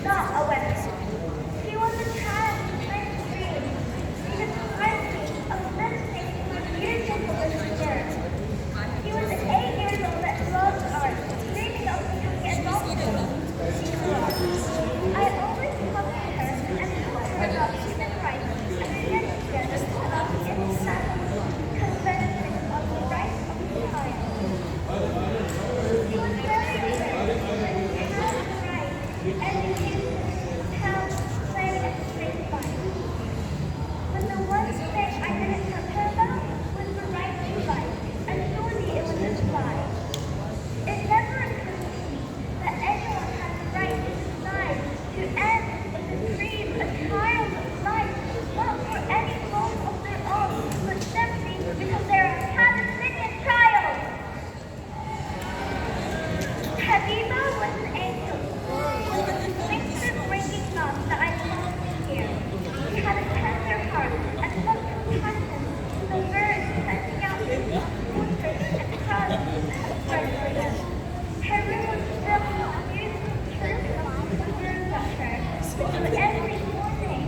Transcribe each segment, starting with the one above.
not a weapon. He was a child who played dreams. He deprived me of listening to my beautiful little words. He was 8 years old that loved art, dreaming of becoming a doctor. She grew up. I always comforted her and taught her about human rights and together about the international convention of the rights of the child. He was very aware that he had the right to education, health, play, and straight life. But the one thing I didn't tell her about was the right to life, and surely it was his life. It never occurred to me that anyone had the right to decide to end or to create a child's life, not for any fault of their own, but simply because they're a Palestinian child. Habiba was an angel. She was a picture-breaking love that I loved to hear. She had a tender heart and felt compassion to the birds sending out their portraits and cries spread for them. Her room was filled with a beautiful church of birds at her, which was every morning.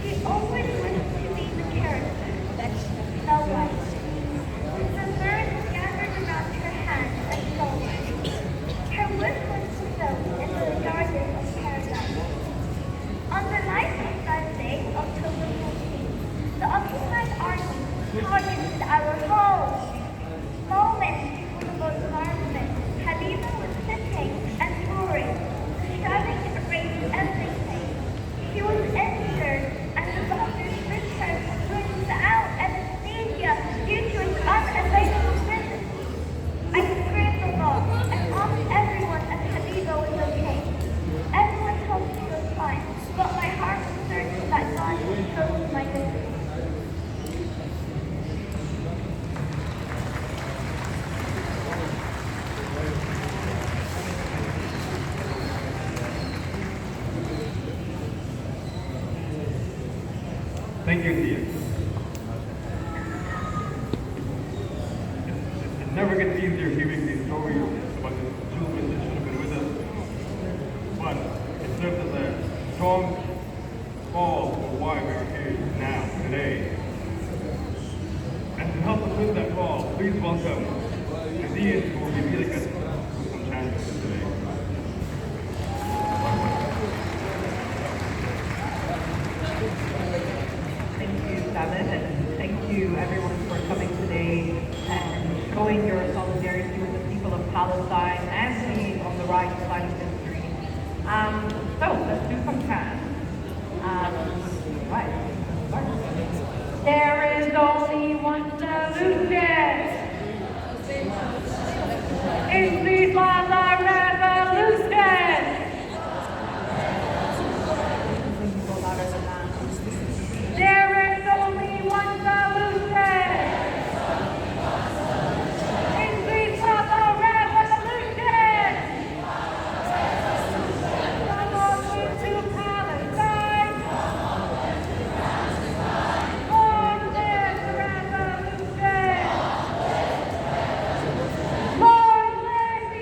She always wished to be the character, the wife. The birds gathered around her hands and shoulders. Her wish was fulfilled in the garden of paradise. On the night of Sunday, October 14th, the occupied army targeted our home. Moments before the bombardment, Habiba was sitting and roaring. The shouting erased everything. She was injured, and the doctors wished her without anesthesia due to its unavailable medicine. I screamed a lot and asked everyone if Habiba was okay. Everyone told me she was fine, but my heart was certain that God chose my destiny. Thank you, Tia. It never gets easier hearing these stories about the children that should have been with us. But it serves as a strong call for why we are here now, today. And to help us with that call, please welcome Aziz, who will be leading us with some chants today. Thank you, David, and thank you everyone for coming today and showing your solidarity with the people of Palestine and being on the right side of history. So let's do some chants. Right. There is only one solution. Increase on the revolution. There is only one solution. Increase of the revolution. Belonging to Palestine. On this revolution. Long live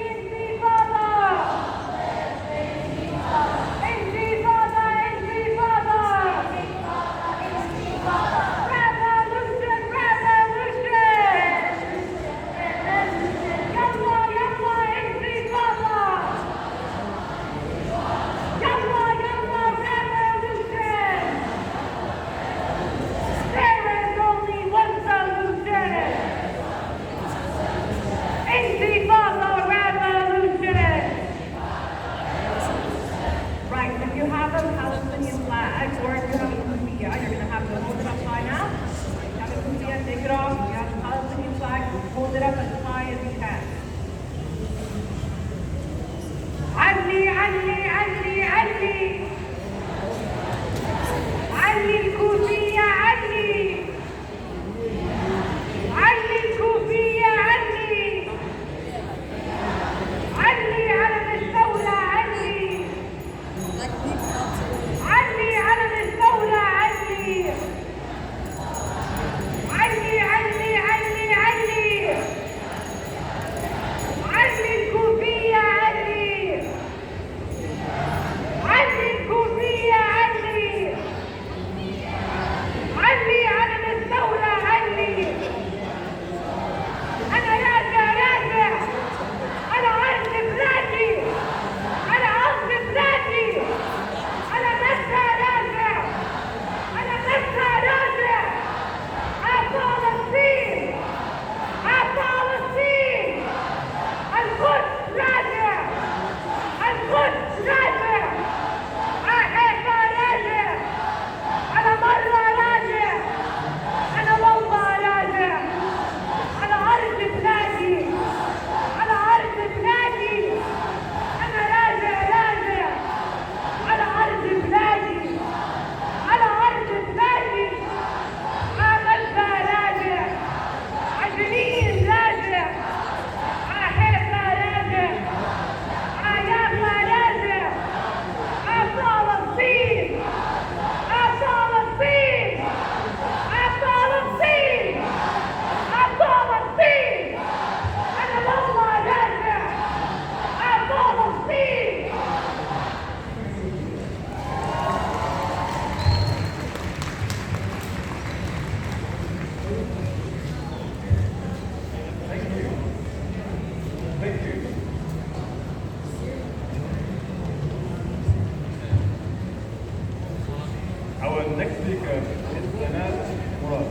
next speaker is Sanat Murad.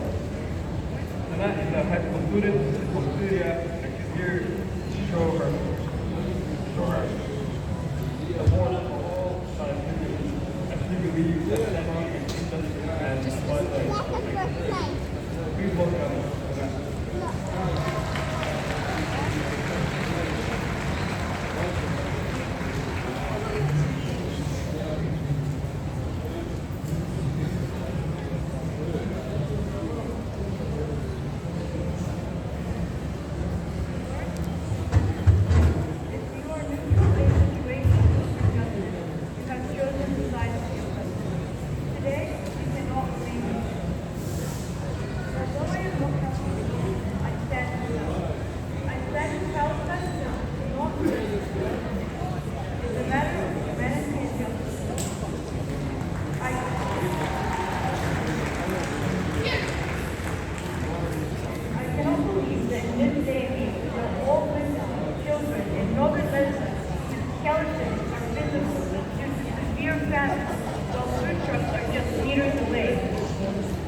Sanat is a high school student from Syria, and she's here to show her support for all Palestinians, as she believes that Islam is injustice and apartheid. Please welcome Sanat.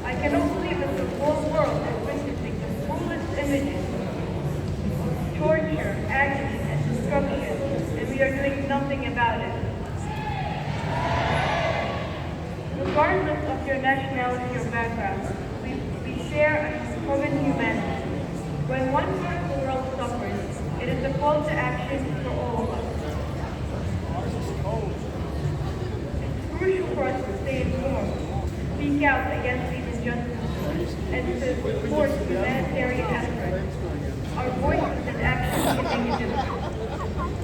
I cannot believe that the whole world is witnessing the cruelest images, torture, agony, and destruction, and we are doing nothing about it. Regardless of your nationality or background, we share a common humanity. When one part of the world suffers, it is a call to action for all of us. It's crucial for us to stay informed, speak out against these injustices, and to support humanitarian efforts. Our voices and actions can make a difference.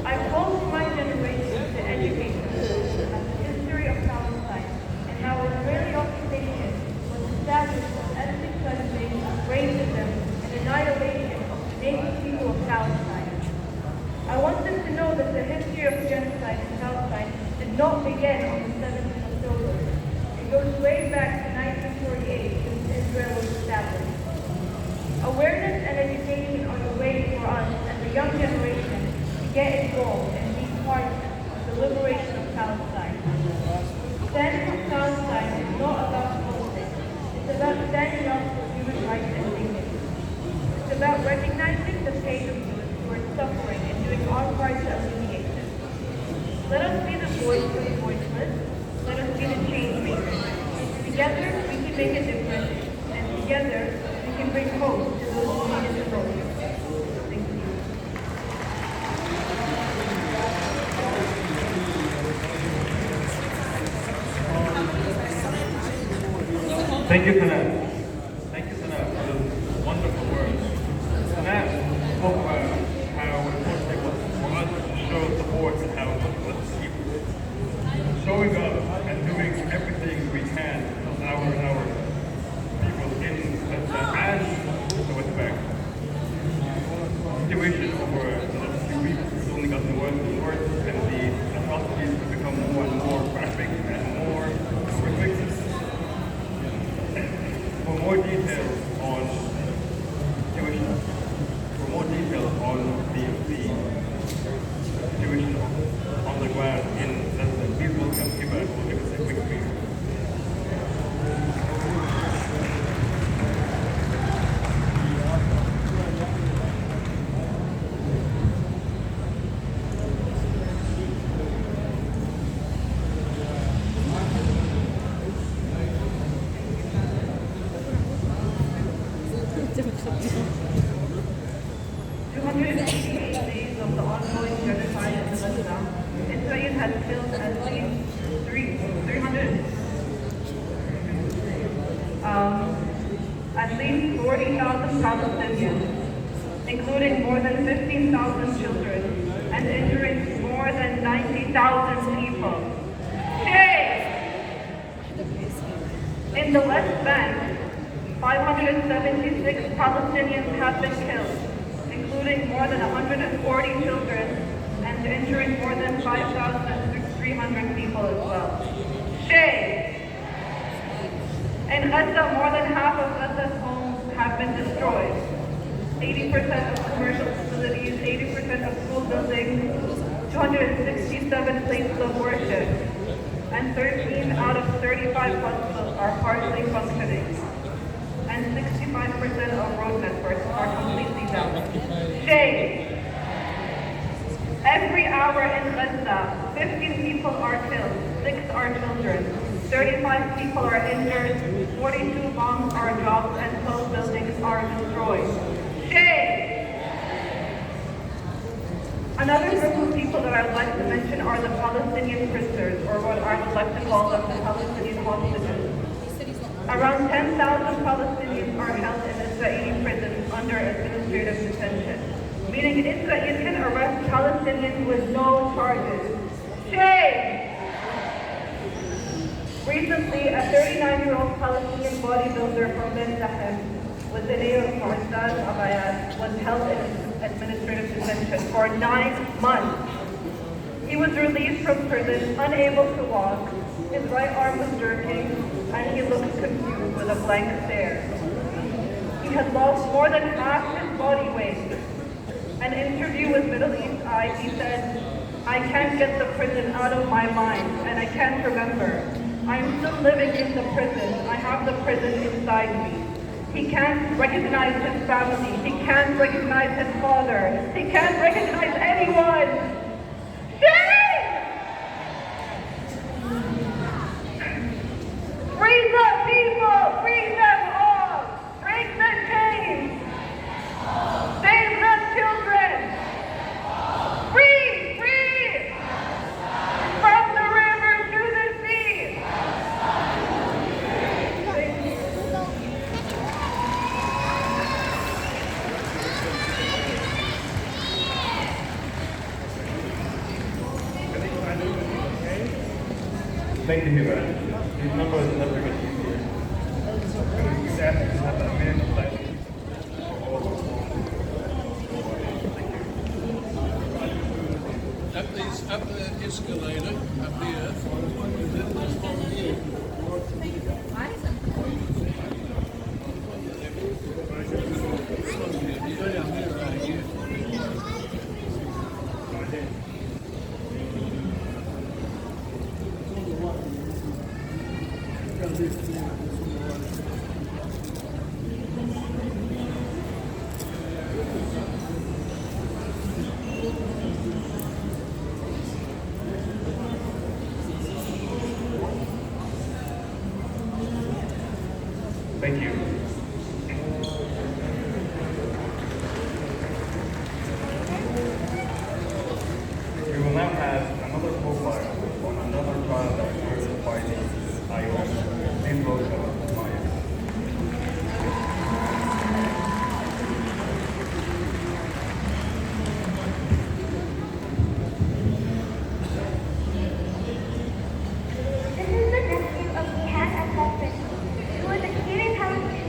I call for my generation to educate them on the history of Palestine and how Israeli occupation was established as ethnic cleansing, racism, and annihilation of the native people of Palestine. I want them to know that the history of genocide in Palestine did not begin on the 7th of October. It goes way back to 1948 when Israel was established. Awareness and education are the way for us as a young generation to get involved and be part of the liberation of Palestine. Standing with Palestine is not about politics. It's about standing up for human rights and dignity. It's about recognizing the pain of those who are suffering and doing our part to alleviate them. Let us be the voice for the voiceless. Let us be the change makers. Together, we can make a difference, and together, we can bring hope to those who need it the most. Thank you. Thank you, Sanat. Thank you, Sanat, for those wonderful words. Sanat spoke about how important it was for us to show support and how important it was to keep showing up and doing everything we can for our people in and the West Bank. The situation over the last few weeks has only gotten worse and worse, and the atrocities have become more and more graphic and more horrific. For more details on situation, for more details on the situation on the ground in Lebanon, please welcome Hiba, who will give us a quick brief. Days of the ongoing genocide in the Lebanon, Israel has killed at least 300, at least 40,000 Palestinians, including more than 15,000 children, and injuring more than 90,000 people. In the West Bank, 576 Palestinians have been killed, including more than 140 children and injuring more than 5,300 people as well. In Gaza, more than half of Gaza's homes have been destroyed. 80% of commercial facilities, 80% of school buildings, 267 places of worship, and 13 out of 35 35 hospitals are partially functioning, and 65% of road networks are completely down. Shame! Every hour in Gaza, 15 people are killed, 6 are children, 35 people are injured, 42 bombs are dropped, and 12 buildings are destroyed. Shame! Another group of people that I would like to mention are the Palestinian prisoners, or what I would like to call them, the Palestinian hostages. Around 10,000 Palestinians are held in Israeli prisons under administrative detention, meaning Israel can arrest Palestinians with no charges. Shame! Recently, a 39-year-old Palestinian bodybuilder from Bethlehem with the name of Mu'azzaz Abayad was held in administrative detention for 9 months. He was released from prison, unable to walk, his right arm was jerking, and he looked confused with a blank stare. He had lost more than half his body weight. An interview with Middle East Eye, he said, "I can't get the prison out of my mind, and I can't remember. I'm still living in the prison. I have the prison inside me." He can't recognize his family. He can't recognize his father. He can't recognize anyone. Shame! Free the people! Free them all! Break the chains! Save the children! Free! Free! From the river to the sea! Thank you. Thank you, Hiba. These numbers never get easier. These athletes have a minute left. Up the escalator, up here, and then there's one here. Thank you. We will now have another profile on another trial that occurred by the IOM. Please welcome Maya. This is the nephew of Kat and Husband, who was a Syrian Palestinian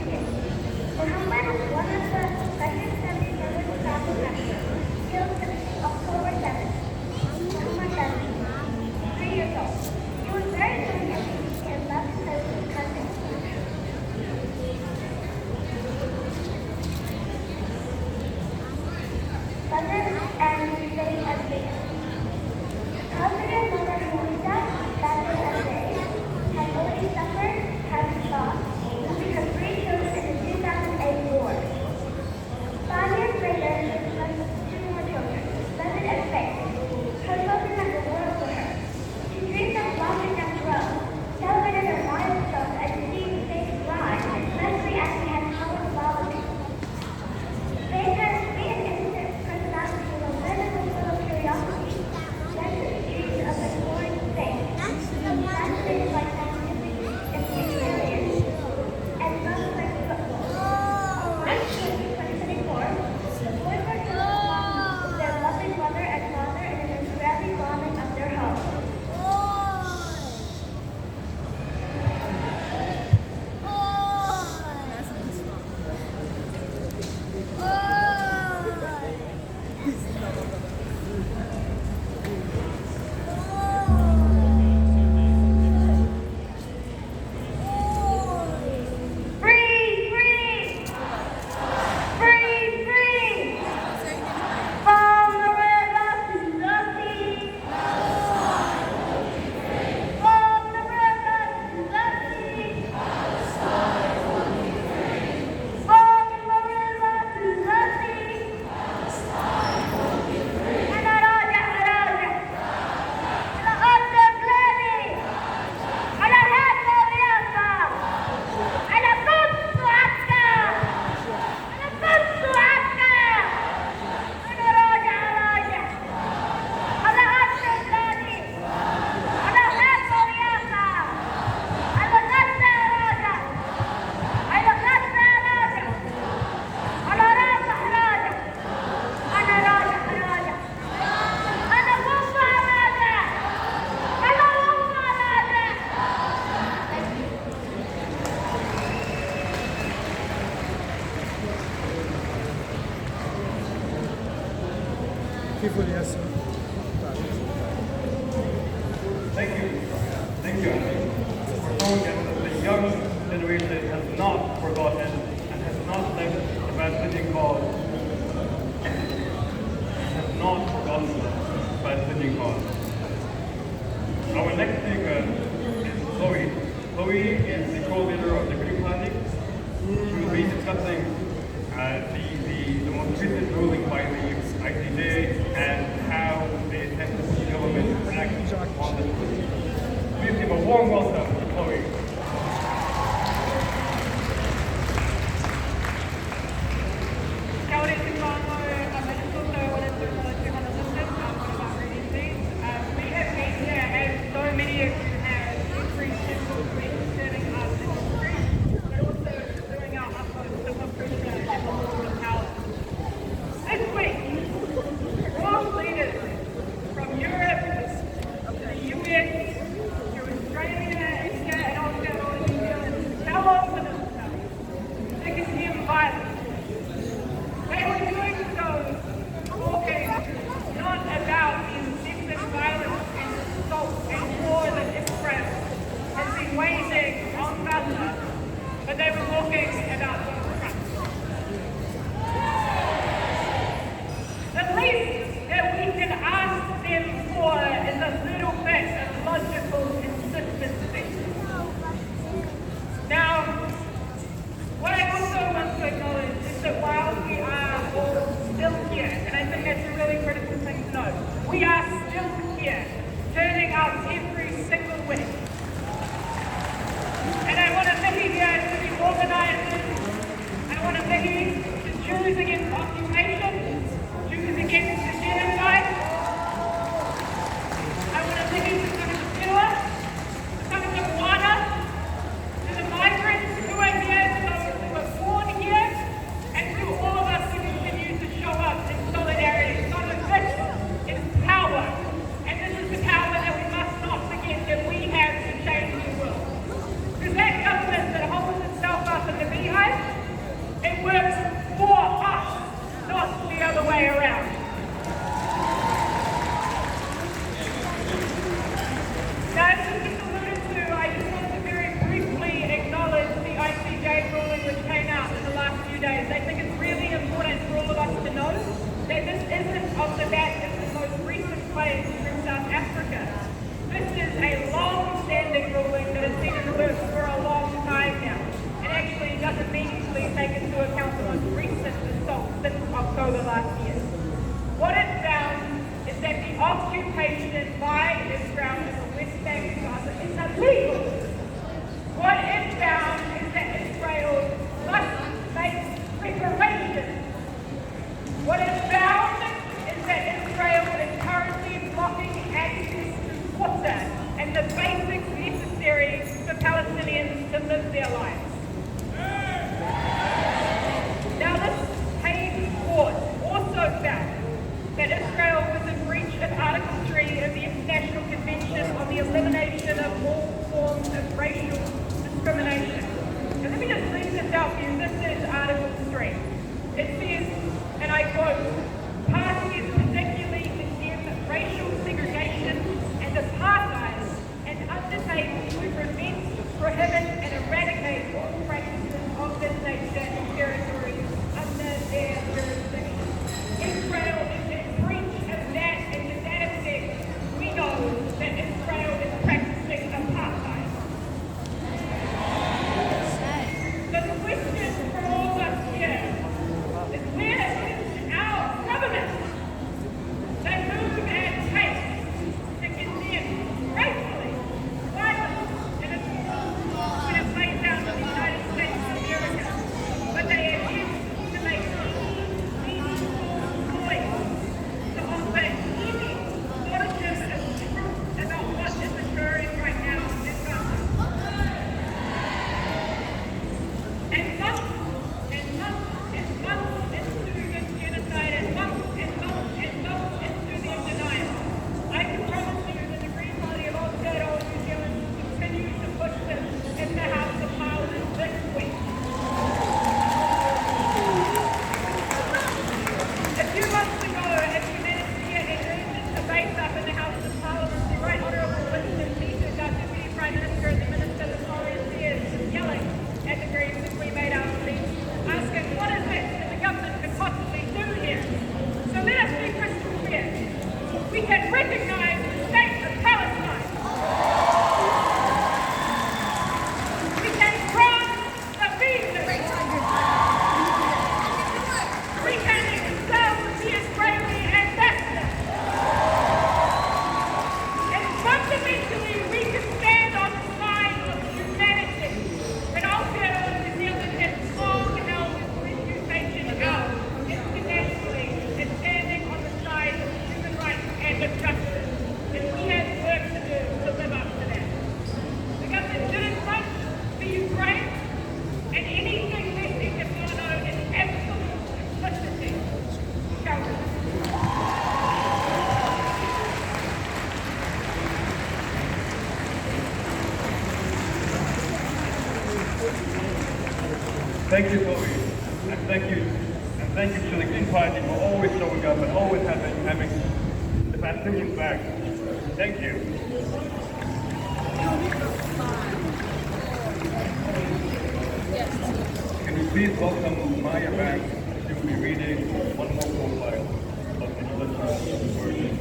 Thank you, Andy, for showing that the young generation has not forgotten and has not left the Palestinian cause. Has not forgotten the Palestinian cause. Our next speaker is Chloe. Chloe is the co-leader of the Green Planning. She will be discussing the most recent ruling by the ICJ and how they intend to see government act on this ruling. Please give a warm welcome to Chloe. But they were talking about Trump. The least that we can ask them for is a little bit of logical consistency. Now, what I also want to acknowledge is that while we are all still here, and I think that's a really critical thing to know, we are still here, turning up every single week. And I want to thank you guys to the organizers. I want to thank you to Jews Against Occupation, Jews Against the Genocide. I want to thank you to Sakatapua, to Sakatapuana, to the migrants who are here, to those who were born here, and to all of us who continue to show up in solidarity. So this is power, and this is the power that we must not forget that we have to change the world. Because that government that holds itself up in the beehive, it works for us, not the other way around. Now, as you just alluded to, I just want to very briefly acknowledge the ICJ ruling which came out in the last few days. I think it's really important for all of us to know that this isn't off the back of the most recent claims from South Africa. This is a long-standing ruling that has been in the works for a long time now. It actually doesn't meaningfully take into account the most recent assault since October last year. What it found is that the occupation by Israel in the West Bank of Gaza is illegal. What it found is that Israel must make reparations. What it found is that Israel is currently blocking access to water and the basics necessary for Palestinians to live their lives. Now this paid court also found that Israel was in breach of Article 3 of the International Convention on the Elimination of All Forms of Racial Discrimination. And let me just read this out for you. This is Article 3. It says, and I quote, parties particularly condemn racial segregation and apartheid and undertake to prevent, prohibit and eradicate all practices of this nature in territories under their jurisdiction. Israel is in breach of that, and to that effect, we know that Israel is practicing apartheid. So the question for all of us here is, where is our government? Thank you, Toby. And thank you to the Green Party for always showing up and always having the Palestinians back. Thank you. Can you please welcome Maya back? She will be reading one more profile of the English version.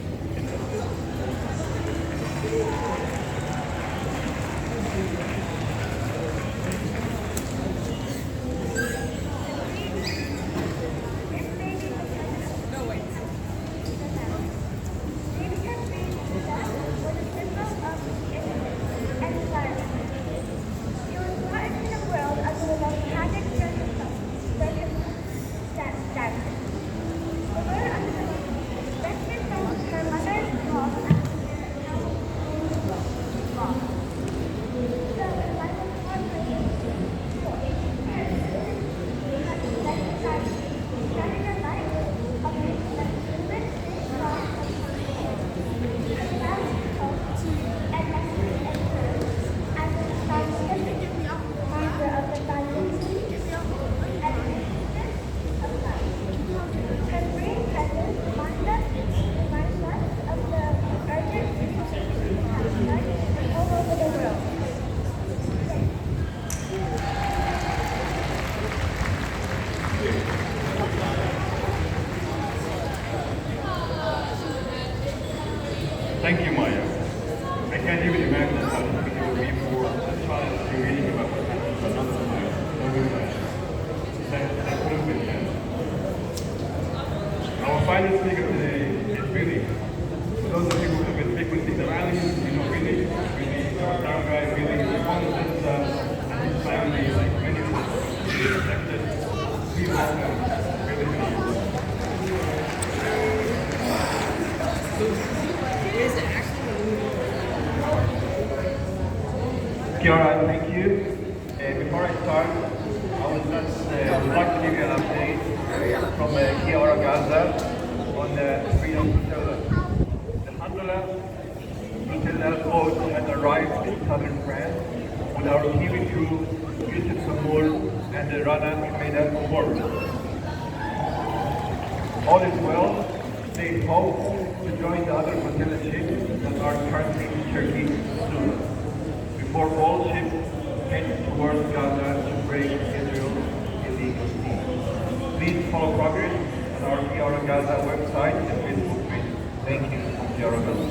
Thank you, Maya. I can't even imagine how difficult it would be for a child to be reading about another land, another land. That could have been them. Our final speaker today is Billy. For those of you who have been frequenting the rallies, you know Billy, our town guy, Billy, he follows his and his family, like many of us, he accepted. We welcome Billy. Kiara, thank you. Before I start, I would like to give you an update from Kiara, Gaza on the freedom flotilla. The Alhamdulillah flotilla boat has arrived in southern France with our Kiwi crew, Yusuf Samur and Rana Meda Omar. All is well. They hope to join the other flotilla ships that are currently in Turkey soon, before all ships head towards Gaza to break Israel's illegal sea. Please follow progress on our Kiara Gaza website and Facebook page. Thank you, Kiara Gaza.